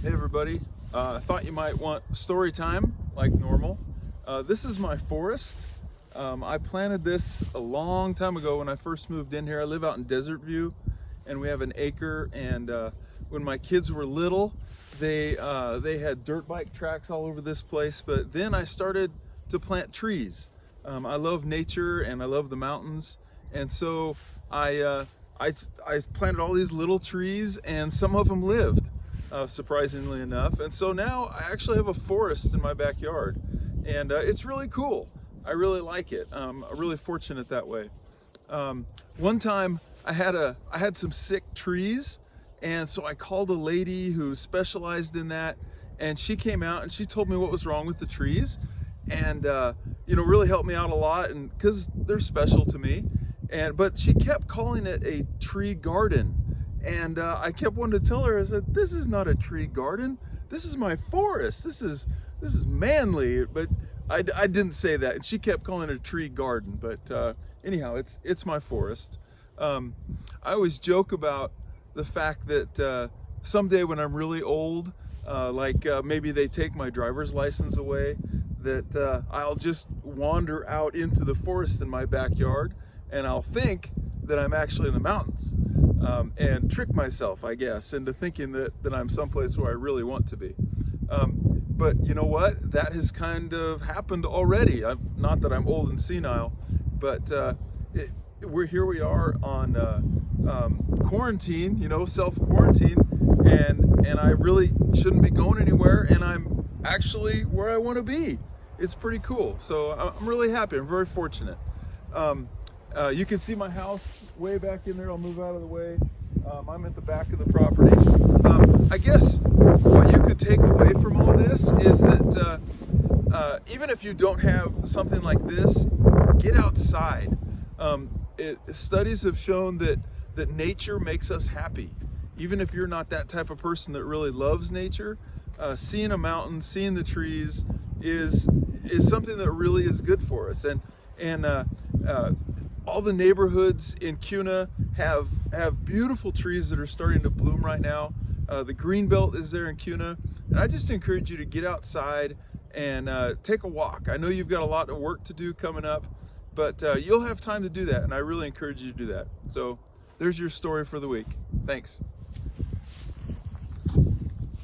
Hey everybody, I thought you might want story time like normal. This is my forest. I planted this a long time ago when I first moved in here. I live out in Desert View and we have an acre, and when my kids were little they had dirt bike tracks all over this place, but then I started to plant trees. I love nature and I love the mountains, and so I planted all these little trees, and some of them lived. Surprisingly enough, and so now I actually have a forest in my backyard, and it's really cool. I really like it. I'm really fortunate that way. One time I had some sick trees, and so I called a lady who specialized in that, and she came out and she told me what was wrong with the trees, and really helped me out a lot, and because they're special to me. But she kept calling it a tree garden. And I kept wanting to tell her, I said, this is not a tree garden. This is my forest. This is manly. But I didn't say that. And she kept calling it a tree garden. But anyhow, it's my forest. I always joke about the fact that someday when I'm really old, maybe they take my driver's license away, that I'll just wander out into the forest in my backyard, and I'll think that I'm actually in the mountains. And trick myself, I guess, into thinking that I'm someplace where I really want to be. But you know what? That has kind of happened already. Not that I'm old and senile, but we are on quarantine, self-quarantine, and I really shouldn't be going anywhere, and I'm actually where I want to be. It's pretty cool. So I'm really happy. I'm very fortunate. You can see my house way back in there. I'll move out of the way. I'm at the back of the property. I guess what you could take away from all this is that even if you don't have something like this, get outside. Studies have shown that nature makes us happy. Even if you're not that type of person that really loves nature, seeing a mountain, seeing the trees is something that really is good for us. And all the neighborhoods in Kuna have beautiful trees that are starting to bloom right now. The green belt is there in Kuna, and I just encourage you to get outside and take a walk. I know you've got a lot of work to do coming up, but you'll have time to do that, and I really encourage you to do that. So there's your story for the week. Thanks.